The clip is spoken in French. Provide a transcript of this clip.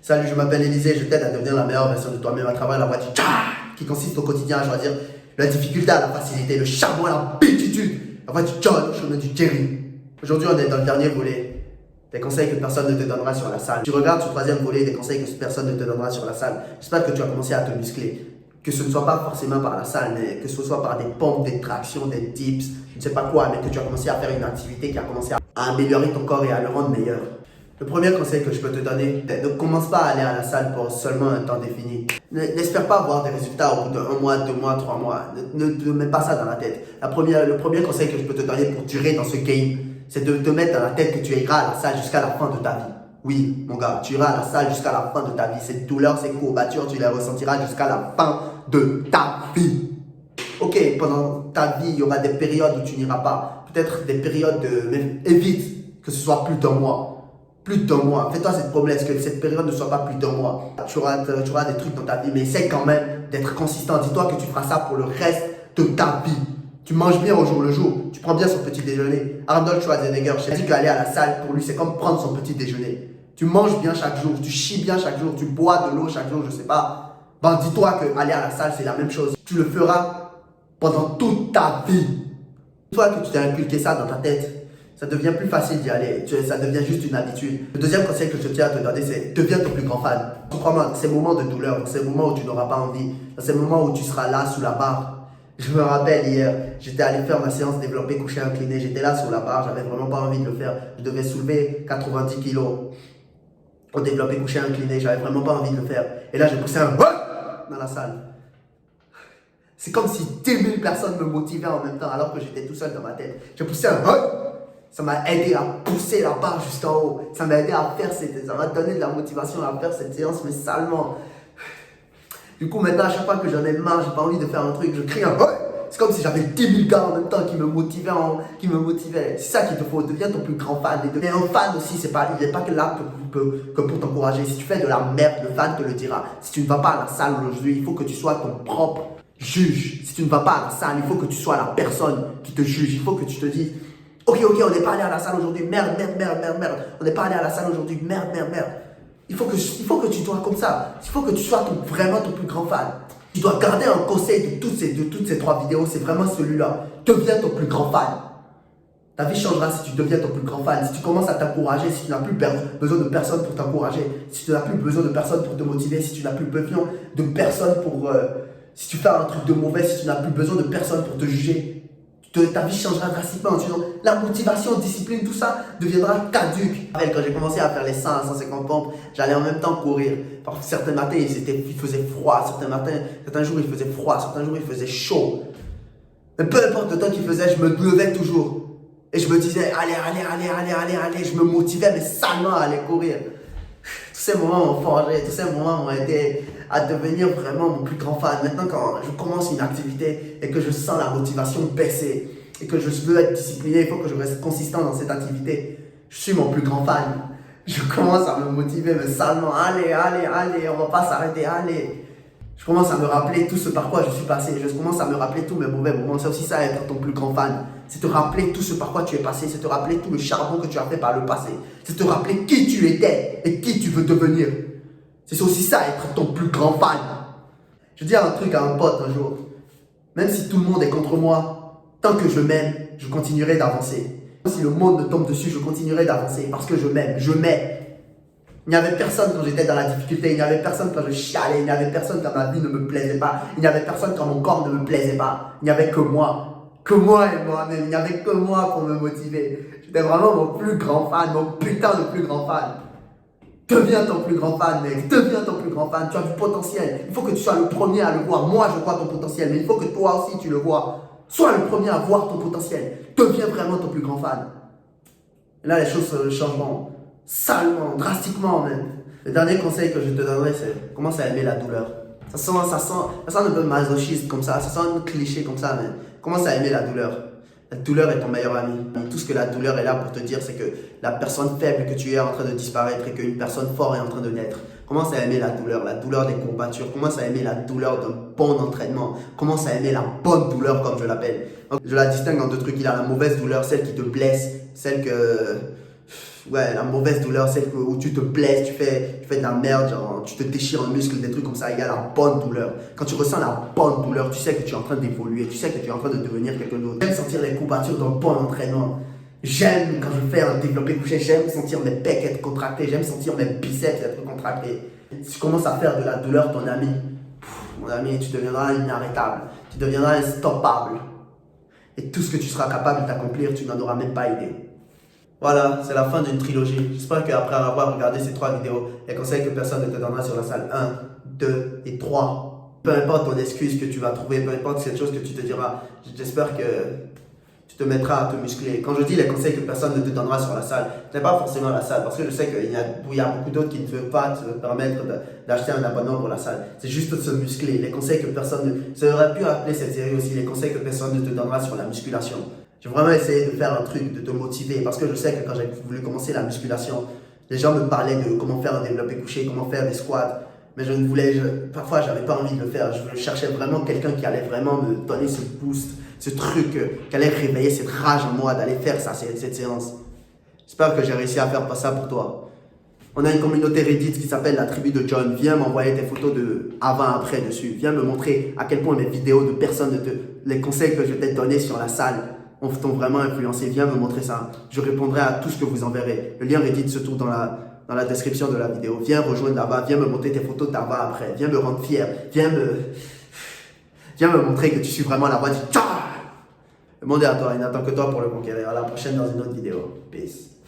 Salut, je m'appelle Élisée, je t'aide à devenir la meilleure version de toi-même à travers la voie du tcha qui consiste au quotidien à choisir la difficulté à la facilité, le charbon à la bêtitude, la voie du John, le chemin du Jerry. Aujourd'hui, on est dans le dernier volet des conseils que personne ne te donnera sur la salle. Tu regardes ce troisième volet des conseils que personne ne te donnera sur la salle. J'espère que tu as commencé à te muscler. Que ce ne soit pas forcément par la salle, mais que ce soit par des pompes, des tractions, des dips, je ne sais pas quoi, mais que tu as commencé à faire une activité qui a commencé à améliorer ton corps et à le rendre meilleur. Le premier conseil que je peux te donner, ne commence pas à aller à la salle pour seulement un temps défini. N'espère pas avoir des résultats au bout de 1 mois, 2 mois, 3 mois. Ne mets pas ça dans la tête. Le premier conseil que je peux te donner pour durer dans ce game, c'est de te mettre dans la tête que tu iras à la salle jusqu'à la fin de ta vie. Oui, mon gars, tu iras à la salle jusqu'à la fin de ta vie. Ces douleurs, ces courbatures, tu les ressentiras jusqu'à la fin de ta vie. Ok, pendant ta vie, il y aura des périodes où tu n'iras pas. Peut-être des périodes mais évite que ce soit plus d'un mois. Plus d'un mois. Fais-toi cette promesse que cette période ne soit pas plus d'un mois. Tu auras des trucs dans ta vie, mais essaie quand même d'être consistant. Dis-toi que tu feras ça pour le reste de ta vie. Tu manges bien au jour le jour. Tu prends bien son petit déjeuner. Arnold Schwarzenegger, je t'ai dit qu'aller à la salle, pour lui, c'est comme prendre son petit déjeuner. Tu manges bien chaque jour. Tu chies bien chaque jour. Tu bois de l'eau chaque jour, je sais pas. Ben, dis-toi qu'aller à la salle, c'est la même chose. Tu le feras pendant toute ta vie. Une fois que tu t'es inculqué ça dans ta tête, ça devient plus facile d'y aller, ça devient juste une habitude. Le deuxième conseil que je tiens à te donner, c'est deviens ton plus grand fan. Crois-moi, dans ces moments de douleur, dans ces moments où tu n'auras pas envie, dans ces moments où tu seras là sous la barre. Je me rappelle hier, j'étais allé faire ma séance développé couché incliné, j'étais là sous la barre, j'avais vraiment pas envie de le faire. Je devais soulever 90 kilos au développé couché incliné, j'avais vraiment pas envie de le faire. Et là, j'ai poussé un dans la salle. C'est comme si 10 000 personnes me motivaient en même temps alors que j'étais tout seul dans ma tête. J'ai poussé un ça m'a aidé à pousser la barre jusqu'en haut. Ça m'a aidé à faire ça m'a donné de la motivation à faire cette séance, mais salement. Du coup, maintenant, à chaque fois que j'en ai marre, j'ai pas envie de faire un truc, je crie un c'est comme si j'avais 10 000 gars en même temps qui me motivaient. C'est ça qu'il te faut. Deviens ton plus grand fan. Et deviens un fan aussi, il n'est pas que là que pour t'encourager. Si tu fais de la merde, le fan te le dira. Si tu ne vas pas à la salle aujourd'hui, il faut que tu sois ton propre juge. Si tu ne vas pas à la salle, il faut que tu sois la personne qui te juge. Il faut que tu te dises Ok, on n'est pas allé à la salle aujourd'hui, merde. On n'est pas allé à la salle aujourd'hui, merde. Il faut que tu sois comme ça. Il faut que tu sois vraiment ton plus grand fan. Tu dois garder un conseil de toutes ces 3 vidéos, c'est vraiment celui-là. Deviens ton plus grand fan. Ta vie changera si tu deviens ton plus grand fan. Si tu commences à t'encourager, si tu n'as plus besoin de personne pour t'encourager, si tu n'as plus besoin de personne pour te motiver, si tu n'as plus besoin de personne pour... si tu fais un truc de mauvais, si tu n'as plus besoin de personne pour te juger, ta vie changera drastiquement. La motivation, discipline, tout ça deviendra caduque. Quand j'ai commencé à faire les 100 à 150 pompes, j'allais en même temps courir. Certains matins, il faisait froid. Certains jours, il faisait froid. Certains jours, il faisait chaud. Mais peu importe le temps qu'il faisait, je me levais toujours. Et je me disais, allez. Je me motivais, mais salement à aller courir. Tous ces moments m'ont forgé. Tous ces moments m'ont aidé à devenir vraiment mon plus grand fan. Maintenant, quand je commence une activité et que je sens la motivation baisser et que je veux être discipliné, il faut que je reste consistant dans cette activité. Je suis mon plus grand fan. Je commence à me motiver, mais salement, allez, on va pas s'arrêter, allez. Je commence à me rappeler tout ce par quoi je suis passé. Je commence à me rappeler tous mes mauvais moments. C'est aussi ça, être ton plus grand fan. C'est te rappeler tout ce par quoi tu es passé. C'est te rappeler tout le charbon que tu as fait par le passé. C'est te rappeler qui tu étais et qui tu veux devenir. C'est aussi ça, être ton plus grand fan. Je dis un truc à un pote un jour. Même si tout le monde est contre moi, tant que je m'aime, je continuerai d'avancer. Si le monde me tombe dessus, je continuerai d'avancer parce que je m'aime. Je m'aime. Il n'y avait personne quand j'étais dans la difficulté. Il n'y avait personne quand je chialais. Il n'y avait personne quand ma vie ne me plaisait pas. Il n'y avait personne quand mon corps ne me plaisait pas. Il n'y avait que moi. Que moi et moi-même. Il n'y avait que moi pour me motiver. J'étais vraiment mon plus grand fan. Mon putain de plus grand fan. Deviens ton plus grand fan, mec. Deviens ton plus grand fan. Tu as du potentiel. Il faut que tu sois le premier à le voir. Moi, je vois ton potentiel. Mais il faut que toi aussi, tu le vois. Sois le premier à voir ton potentiel. Deviens vraiment ton plus grand fan. Et là, les choses changeront. Salement, drastiquement même. Le dernier conseil que je te donnerai, c'est commence à aimer la douleur. Ça sent un peu masochiste comme ça. Ça sent un cliché comme ça, mais commence à aimer la douleur. La douleur est ton meilleur ami. Tout ce que la douleur est là pour te dire, c'est que la personne faible que tu es en train de disparaître et qu'une personne forte est en train de naître. Commence à aimer la douleur des courbatures. Commence à aimer la douleur d'un bon entraînement. Commence à aimer la bonne douleur, comme je l'appelle. Je la distingue en 2 trucs. Il y a la mauvaise douleur, celle qui te blesse, celle Ouais, la mauvaise douleur, celle où tu te blesses, tu fais de la merde, genre, tu te déchires un muscle, des trucs comme ça. Il y a la bonne douleur. Quand tu ressens la bonne douleur, tu sais que tu es en train d'évoluer, tu sais que tu es en train de devenir quelqu'un d'autre. J'aime sentir les courbatures d'un bon entraînement. J'aime, quand je fais un développé couché, j'aime sentir mes pecs être contractés, j'aime sentir mes biceps être contractés. Si tu commences à faire de la douleur ton ami, mon ami, tu deviendras inarrêtable, tu deviendras instoppable. Et tout ce que tu seras capable d'accomplir, tu n'en auras même pas idée. Voilà, c'est la fin d'une trilogie. J'espère qu'après avoir regardé ces 3 vidéos, les conseils que personne ne te donnera sur la salle 1, 2 et 3, peu importe ton excuse que tu vas trouver, peu importe cette chose que tu te diras, j'espère que tu te mettras à te muscler. Quand je dis les conseils que personne ne te donnera sur la salle, ce n'est pas forcément la salle, parce que je sais qu'il y a beaucoup d'autres qui ne veulent pas te permettre d'acheter un abonnement pour la salle. C'est juste de se muscler. Les conseils que personne ne... Ça aurait pu appeler cette série aussi les conseils que personne ne te donnera sur la musculation. J'ai vraiment essayé de faire un truc, de te motiver, parce que je sais que quand j'ai voulu commencer la musculation, les gens me parlaient de comment faire un développé couché, comment faire des squats, mais parfois j'avais pas envie de le faire. Je cherchais vraiment quelqu'un qui allait vraiment me donner ce boost, ce truc, qui allait réveiller cette rage en moi d'aller faire ça, cette séance. J'espère que j'ai réussi à faire ça pour toi. On a une communauté Reddit qui s'appelle la tribu de John. Viens m'envoyer tes photos de avant-après dessus. Viens me montrer à quel point mes vidéos de personnes, les conseils que je t'ai donnés sur la salle t'ont vraiment influencé. Viens me montrer ça. Je répondrai à tout ce que vous enverrez. Le lien Reddit se trouve dans la description de la vidéo. Viens rejoindre là-bas. Viens me montrer tes photos d'avant-après. Viens me rendre fier. Viens me montrer que tu suis vraiment la voie du... Le monde est à toi. Il n'attend que toi pour le conquérir. À la prochaine dans une autre vidéo. Peace.